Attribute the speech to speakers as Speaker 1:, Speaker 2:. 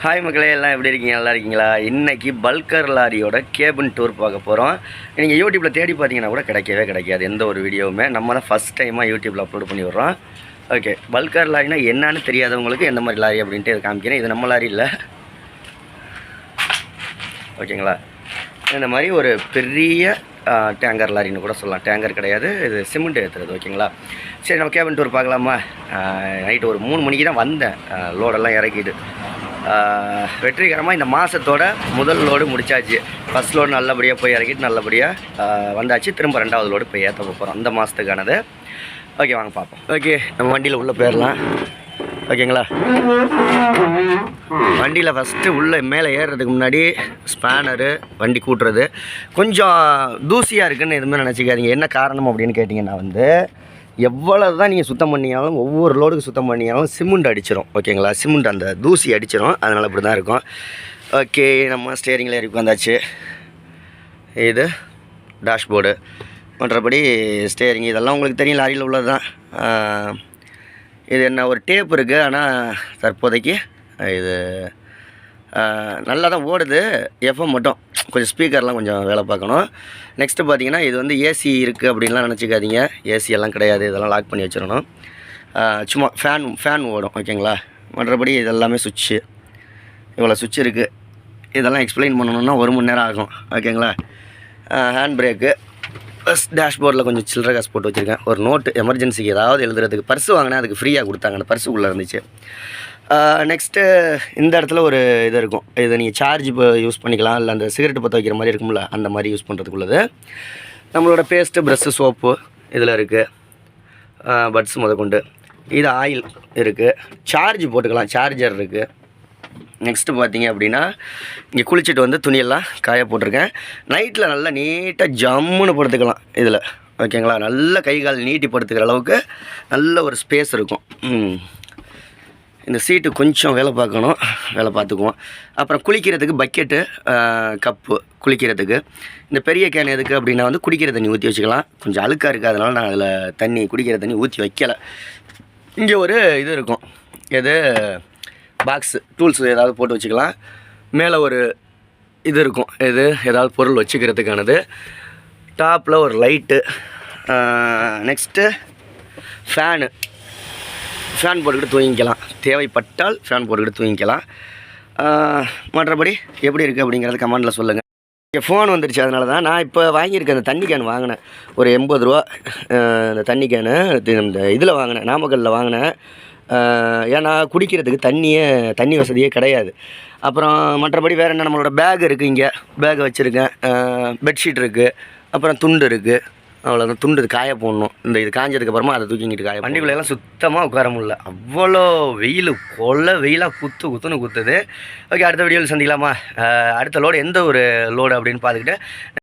Speaker 1: Hi மக்களே, எல்லாம் எப்படி இருக்கீங்க? நல்லா இருக்கீங்களா? இன்றைக்கி பல்கர் லாரியோட கேபின் டூர் பார்க்க போகிறோம். நீங்கள் யூடியூப்பில் தேடி பார்த்தீங்கன்னா கூட கிடைக்காது எந்த ஒரு வீடியோவுமே. நம்ம தான் ஃபஸ்ட் டைமாக யூடியூப்பில் அப்லோட் பண்ணி விட்றோம். ஓகே, பல்கர் லாரினா என்னன்னு தெரியாதவங்களுக்கு எந்த மாதிரி லாரி அப்படின்ட்டு இது காமிக்கிறேன். இது நம்ம லாரி இல்லை, ஓகேங்களா? இந்த மாதிரி ஒரு பெரிய டேங்கர் லாரின்னு கூட சொல்லலாம். டேங்கர் கிடையாது, இது சிமெண்ட் ஏற்றுறது. ஓகேங்களா? சரி, நம்ம கேபின் டூர் பார்க்கலாமா? நைட்டு ஒரு 3 மணிக்கு தான் வந்தேன். லோடெல்லாம் இறக்கிட்டு வெற்றிகரமாக இந்த மாதத்தோட முதல் லோடு முடிச்சாச்சு. ஃபஸ்ட் லோடு நல்லபடியாக போய் இறக்கிட்டு நல்லபடியாக வந்தாச்சு. திரும்ப 2வது லோடு போய் ஏற்ற போகிறோம், அந்த மாதத்துக்கானது. ஓகே, வாங்க பார்ப்போம். ஓகே, நம்ம வண்டியில் உள்ளே போயிடலாம். ஓகேங்களா? வண்டியில் ஃபஸ்ட்டு உள்ளே மேலே ஏறுறதுக்கு முன்னாடி ஸ்பேனரு வண்டி கூட்டுறது கொஞ்சம் தூசியாக இருக்குதுன்னு எதுவுமே நினச்சிக்காதீங்க. என்ன காரணம் அப்படின்னு கேட்டிங்கன்னா எவ்வளோ தான் நீங்கள் சுத்தம் பண்ணியாலும், ஒவ்வொரு லோடுக்கு சுத்தம் பண்ணியாலும் சிமெண்ட் அடிச்சிடும். ஓகேங்களா? சிமெண்ட் அந்த தூசி அடிச்சிடும், அதனால் இப்படி தான் இருக்கும். ஓகே, நம்ம ஸ்டேரிங்கில் ஏறி வந்தாச்சு. இது டேஷ்போர்டு, மற்றபடி ஸ்டேரிங் இதெல்லாம் உங்களுக்கு தெரியும், லாரியில் உள்ளது தான். இது என்ன ஒரு டேப் இருக்குது, ஆனால் தற்போதைக்கு இது நல்லா தான் ஓடுது. எஃப்எம் மட்டும் கொஞ்சம் ஸ்பீக்கர்லாம் கொஞ்சம் வேலை பார்க்கணும். நெக்ஸ்ட்டு பார்த்தீங்கன்னா இது வந்து ஏசி இருக்குது அப்படின்லாம் நினச்சிக்காதீங்க. ஏசி எல்லாம் கிடையாது, இதெல்லாம் லாக் பண்ணி வச்சிடணும். சும்மா ஃபேன் ஓடும். ஓகேங்களா? மற்றபடி இதெல்லாமே சுவிட்சு, இவ்வளோ சுவிட்ச் இருக்குது. இதெல்லாம் எக்ஸ்பிளைன் பண்ணணுன்னா 1 மணி நேரம் ஆகும். ஓகேங்களா? ஹேண்ட் பிரேக்கு, ப்ளஸ் டேஷ்போர்டில் கொஞ்சம் சில்லறை காசு போட்டு வச்சுருக்கேன். ஒரு நோட்டு எமர்ஜென்சிக்கு ஏதாவது எழுதுறதுக்கு. பர்ஸு வாங்கினேன், அதுக்கு ஃப்ரீயாக கொடுத்தாங்க. அந்த பர்ஸு உள்ளே இருந்துச்சு. நெக்ஸ்ட்டு இந்த இடத்துல ஒரு இது இருக்கும். இதை நீங்கள் சார்ஜ் இப்போ யூஸ் பண்ணிக்கலாம், இல்லை அந்த சிகரெட்டு பற்ற வைக்கிற மாதிரி இருக்கும்ல, அந்த மாதிரி யூஸ் பண்ணுறதுக்குள்ளது. நம்மளோட பேஸ்ட்டு, ப்ரஷ்ஷு, சோப்பு இதில் இருக்குது. பட்ஸ் முதற்கொண்டு. இது ஆயில் இருக்குது. சார்ஜ் போட்டுக்கலாம், சார்ஜர் இருக்குது. நெக்ஸ்ட்டு பார்த்தீங்க அப்படின்னா இங்கே குளிச்சுட்டு வந்து துணியெல்லாம் காய போட்டிருக்கேன். நைட்டில் நல்லா நீட்டாக ஜம்முன்னு படுத்துக்கலாம் இதில். ஓகேங்களா? நல்ல கை கால் நீட்டி படுத்துக்கிற அளவுக்கு நல்ல ஒரு ஸ்பேஸ் இருக்கும். இந்த சீட்டு கொஞ்சம் வேலை பார்த்துக்குவோம். அப்புறம் குளிக்கிறதுக்கு பக்கெட்டு, கப்பு குளிக்கிறதுக்கு. இந்த பெரிய கேன் எதுக்கு அப்படின்னா குடிக்கிற தண்ணி ஊற்றி வச்சுக்கலாம். கொஞ்சம் அழுக்காக இருக்குது, அதனால் நான் அதில் குடிக்கிற தண்ணி ஊற்றி வைக்கலை. இங்கே ஒரு இது இருக்கும், எது பாக்ஸு, டூல்ஸ் ஏதாவது போட்டு வச்சுக்கலாம். மேலே ஒரு இது இருக்கும், ஏதாவது பொருள் வச்சுக்கிறதுக்கானது. டாப்பில் ஒரு லைட்டு. நெக்ஸ்ட்டு ஃபேன் போட்டுக்கிட்டு தூங்கிக்கலாம். தேவைப்பட்டால் ஃபேன் போட்டுக்கிட்டு தூங்கிக்கலாம். மற்றபடி எப்படி இருக்குது அப்படிங்கிறது கமெண்டில் சொல்லுங்கள். இங்கே ஃபோன் வந்துடுச்சு, அதனால தான் நான் இப்போ வாங்கியிருக்கேன். அந்த தண்ணி கேன் வாங்கினேன், ஒரு 80 ரூபா. இந்த தண்ணி கேனு இந்த இதில் வாங்கினேன், நாமக்கல்லில் வாங்கினேன். ஏன்னா குடிக்கிறதுக்கு தண்ணி வசதியே கிடையாது. அப்புறம் மற்றபடி வேறு என்ன, நம்மளோட பேக் இருக்குது. இங்கே பேக் வச்சுருக்கேன். பெட்ஷீட் இருக்குது, அப்புறம் துண்டு இருக்குது. அவ்வளோதான். துண்டு காய போடணும். இது காஞ்சதுக்கப்புறமா அதை தூக்கிங்கிட்டு காய. வண்டிக்குள்ளெல்லாம் சுத்தமாக உட்கார முடியல, அவ்வளோ வெயில், வெயிலாக குத்துன்னு குத்துது. ஓகே, அடுத்த வீடியோவில் சந்திக்கலாமா? அடுத்த லோடு எந்த ஒரு லோடு அப்படின்னு பார்த்துக்கிட்டு